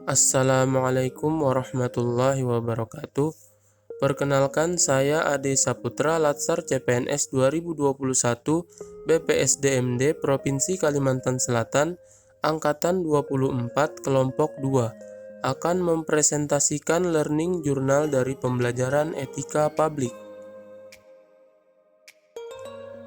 Assalamualaikum warahmatullahi wabarakatuh. Perkenalkan, saya Ade Saputra, Latsar CPNS 2021 BPSDMD Provinsi Kalimantan Selatan, Angkatan 24, Kelompok 2, akan mempresentasikan learning jurnal dari pembelajaran etika publik.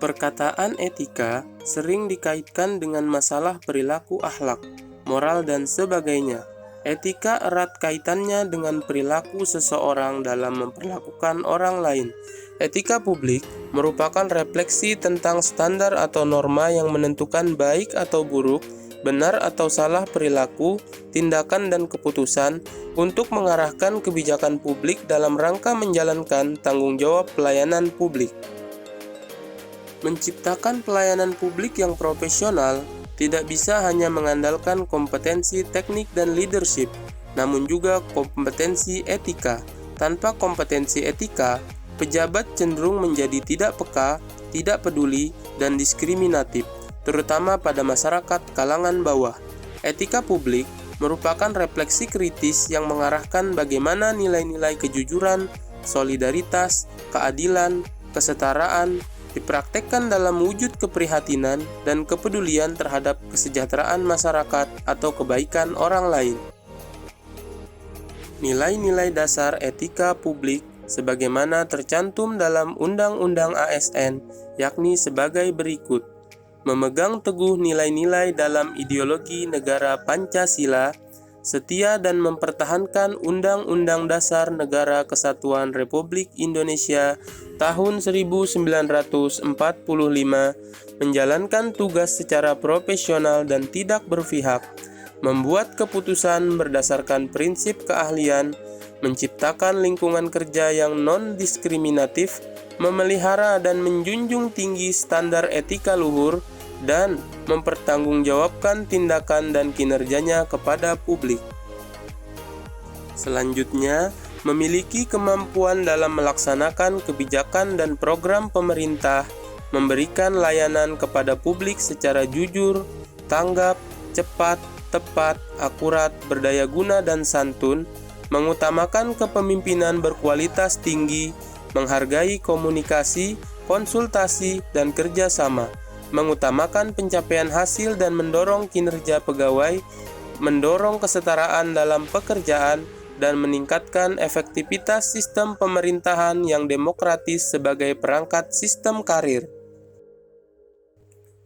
Perkataan etika sering dikaitkan dengan masalah perilaku akhlak, moral, dan sebagainya. Etika erat kaitannya dengan perilaku seseorang dalam memperlakukan orang lain. Etika publik merupakan refleksi tentang standar atau norma yang menentukan baik atau buruk, benar atau salah perilaku, tindakan, dan keputusan untuk mengarahkan kebijakan publik dalam rangka menjalankan tanggung jawab pelayanan publik. Menciptakan pelayanan publik yang profesional tidak bisa hanya mengandalkan kompetensi teknik dan leadership, namun juga kompetensi etika. Tanpa kompetensi etika, pejabat cenderung menjadi tidak peka, tidak peduli, dan diskriminatif, terutama pada masyarakat kalangan bawah. Etika publik merupakan refleksi kritis yang mengarahkan bagaimana nilai-nilai kejujuran, solidaritas, keadilan, kesetaraan dipraktekkan dalam wujud keprihatinan dan kepedulian terhadap kesejahteraan masyarakat atau kebaikan orang lain. Nilai-nilai dasar etika publik sebagaimana tercantum dalam Undang-Undang ASN, yakni sebagai berikut: memegang teguh nilai-nilai dalam ideologi negara Pancasila, setia dan mempertahankan Undang-Undang Dasar Negara Kesatuan Republik Indonesia tahun 1945, menjalankan tugas secara profesional dan tidak berpihak, membuat keputusan berdasarkan prinsip keahlian, menciptakan lingkungan kerja yang non-diskriminatif, memelihara dan menjunjung tinggi standar etika luhur, dan mempertanggungjawabkan tindakan dan kinerjanya kepada publik. Selanjutnya, memiliki kemampuan dalam melaksanakan kebijakan dan program pemerintah, memberikan layanan kepada publik secara jujur, tanggap, cepat, tepat, akurat, berdaya guna, dan santun, mengutamakan kepemimpinan berkualitas tinggi, menghargai komunikasi, konsultasi, dan kerjasama, mengutamakan pencapaian hasil dan mendorong kinerja pegawai, mendorong kesetaraan dalam pekerjaan, dan meningkatkan efektivitas sistem pemerintahan yang demokratis sebagai perangkat sistem karir.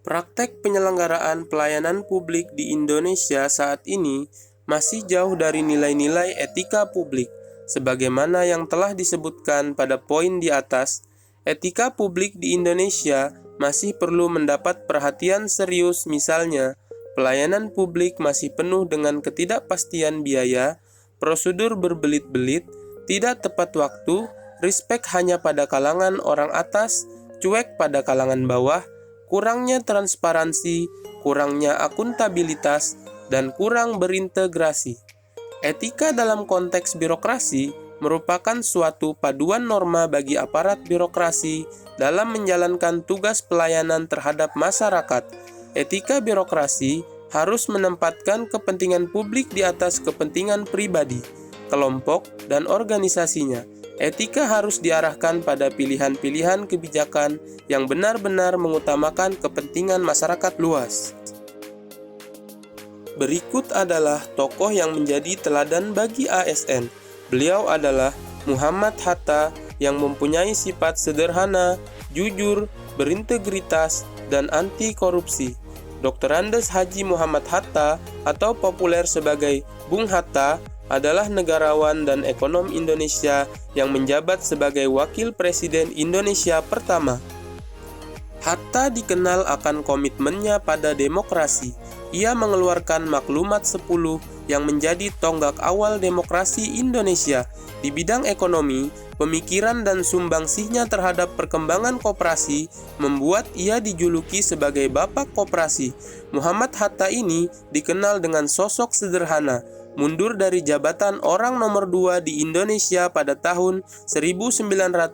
Praktek penyelenggaraan pelayanan publik di Indonesia saat ini masih jauh dari nilai-nilai etika publik. Sebagaimana yang telah disebutkan pada poin di atas, etika publik di Indonesia masih perlu mendapat perhatian serius. Misalnya, pelayanan publik masih penuh dengan ketidakpastian biaya, prosedur berbelit-belit, tidak tepat waktu, respek hanya pada kalangan orang atas, cuek pada kalangan bawah, kurangnya transparansi, kurangnya akuntabilitas, dan kurang berintegrasi. Etika dalam konteks birokrasi merupakan suatu paduan norma bagi aparat birokrasi dalam menjalankan tugas pelayanan terhadap masyarakat. Etika birokrasi harus menempatkan kepentingan publik di atas kepentingan pribadi, kelompok, dan organisasinya. Etika harus diarahkan pada pilihan-pilihan kebijakan yang benar-benar mengutamakan kepentingan masyarakat luas. Berikut adalah tokoh yang menjadi teladan bagi ASN. Beliau adalah Muhammad Hatta yang mempunyai sifat sederhana, jujur, berintegritas, dan anti korupsi. Dr. Andes Haji Muhammad Hatta atau populer sebagai Bung Hatta adalah negarawan dan ekonom Indonesia yang menjabat sebagai Wakil Presiden Indonesia pertama. Hatta dikenal akan komitmennya pada demokrasi. Ia mengeluarkan Maklumat 10 yang menjadi tonggak awal demokrasi Indonesia. Di bidang ekonomi, pemikiran dan sumbangsihnya terhadap perkembangan koperasi membuat ia dijuluki sebagai Bapak Koperasi. Muhammad Hatta ini dikenal dengan sosok sederhana, mundur dari jabatan orang nomor 2 di Indonesia pada tahun 1956.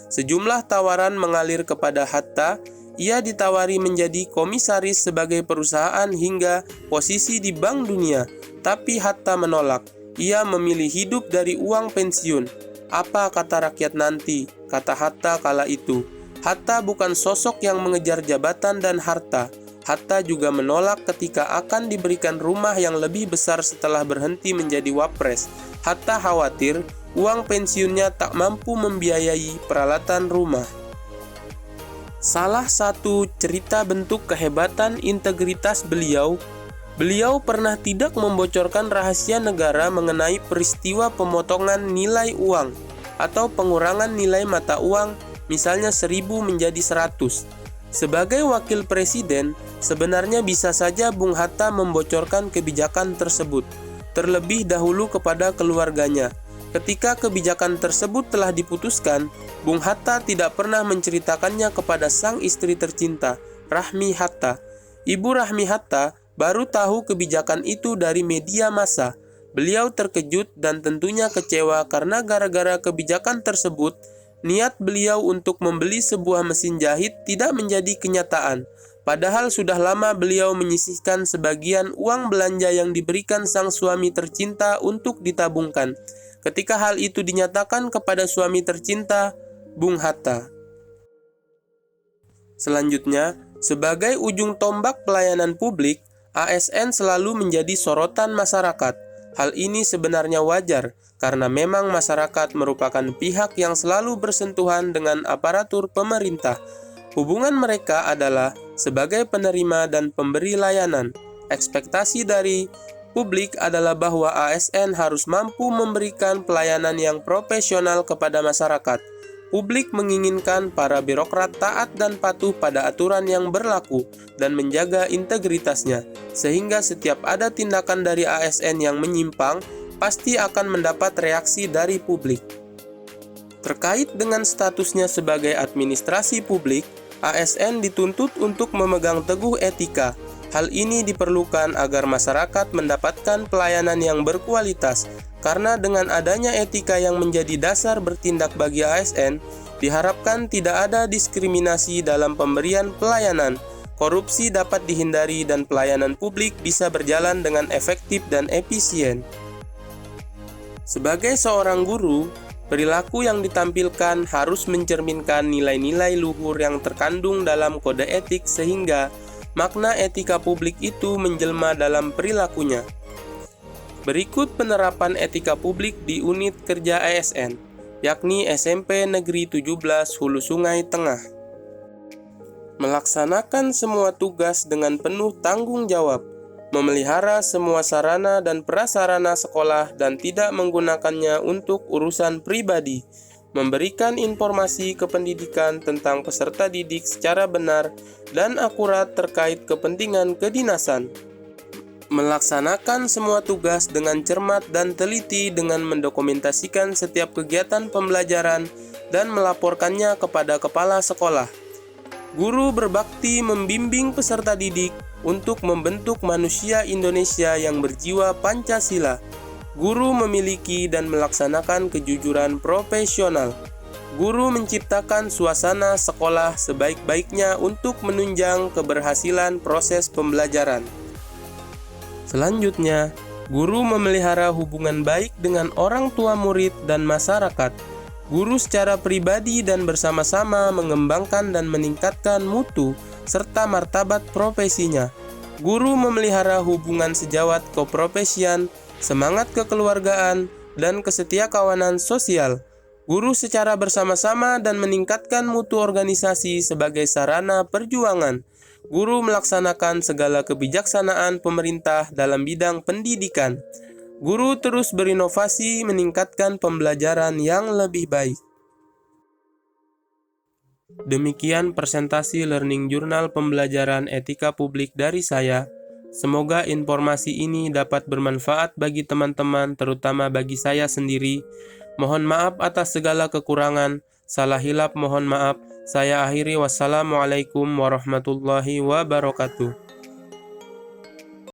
Sejumlah tawaran mengalir kepada Hatta. Ia ditawari menjadi komisaris sebagai perusahaan hingga posisi di Bank Dunia. tetapi Hatta menolak. Ia memilih hidup dari uang pensiun. Apa kata rakyat nanti? Kata Hatta kala itu. Hatta bukan sosok yang mengejar jabatan dan harta. Hatta juga menolak ketika akan diberikan rumah yang lebih besar setelah berhenti menjadi wapres. Hatta khawatir uang pensiunnya tak mampu membiayai peralatan rumah. Salah satu cerita bentuk kehebatan integritas beliau pernah tidak membocorkan rahasia negara mengenai peristiwa pemotongan nilai uang atau pengurangan nilai mata uang, misalnya 1.000 menjadi 100. Sebagai wakil presiden, sebenarnya bisa saja Bung Hatta membocorkan kebijakan tersebut, terlebih dahulu kepada keluarganya. Ketika kebijakan tersebut telah diputuskan, Bung Hatta tidak pernah menceritakannya kepada sang istri tercinta, Rahmi Hatta. Ibu Rahmi Hatta baru tahu kebijakan itu dari media massa. Beliau terkejut dan tentunya kecewa karena gara-gara kebijakan tersebut, niat beliau untuk membeli sebuah mesin jahit tidak menjadi kenyataan. Padahal sudah lama beliau menyisihkan sebagian uang belanja yang diberikan sang suami tercinta untuk ditabungkan. Ketika hal itu dinyatakan kepada suami tercinta, Bung Hatta. Selanjutnya, sebagai ujung tombak pelayanan publik, ASN selalu menjadi sorotan masyarakat. Hal ini sebenarnya wajar, karena memang masyarakat merupakan pihak yang selalu bersentuhan dengan aparatur pemerintah. Hubungan mereka adalah sebagai penerima dan pemberi layanan. Ekspektasi dari publik adalah bahwa ASN harus mampu memberikan pelayanan yang profesional kepada masyarakat. Publik menginginkan para birokrat taat dan patuh pada aturan yang berlaku dan menjaga integritasnya, sehingga setiap ada tindakan dari ASN yang menyimpang, pasti akan mendapat reaksi dari publik. Terkait dengan statusnya sebagai administrasi publik, ASN dituntut untuk memegang teguh etika. Hal ini diperlukan agar masyarakat mendapatkan pelayanan yang berkualitas, karena dengan adanya etika yang menjadi dasar bertindak bagi ASN, diharapkan tidak ada diskriminasi dalam pemberian pelayanan, korupsi dapat dihindari dan pelayanan publik bisa berjalan dengan efektif dan efisien. Sebagai seorang guru, perilaku yang ditampilkan harus mencerminkan nilai-nilai luhur yang terkandung dalam kode etik sehingga makna etika publik itu menjelma dalam perilakunya. Berikut penerapan etika publik di unit kerja ASN, yakni SMP Negeri 17 Hulu Sungai Tengah. Melaksanakan semua tugas dengan penuh tanggung jawab, memelihara semua sarana dan prasarana sekolah dan tidak menggunakannya untuk urusan pribadi, memberikan informasi kependidikan tentang peserta didik secara benar dan akurat terkait kepentingan kedinasan. Melaksanakan semua tugas dengan cermat dan teliti dengan mendokumentasikan setiap kegiatan pembelajaran dan melaporkannya kepada kepala sekolah. Guru berbakti membimbing peserta didik untuk membentuk manusia Indonesia yang berjiwa Pancasila. Guru memiliki dan melaksanakan kejujuran profesional. Guru menciptakan suasana sekolah sebaik-baiknya untuk menunjang keberhasilan proses pembelajaran. Selanjutnya, guru memelihara hubungan baik dengan orang tua murid dan masyarakat. Guru secara pribadi dan bersama-sama mengembangkan dan meningkatkan mutu serta martabat profesinya. Guru memelihara hubungan sejawat keprofesian, semangat kekeluargaan, dan kesetiakawanan sosial. Guru secara bersama-sama dan meningkatkan mutu organisasi sebagai sarana perjuangan. Guru melaksanakan segala kebijaksanaan pemerintah dalam bidang pendidikan. Guru terus berinovasi meningkatkan pembelajaran yang lebih baik. Demikian presentasi Learning Journal pembelajaran etika publik dari saya. Semoga informasi ini dapat bermanfaat bagi teman-teman, terutama bagi saya sendiri. Mohon maaf atas segala kekurangan. Salah hilap mohon maaf. Saya akhiri, wassalamualaikum warahmatullahi wabarakatuh.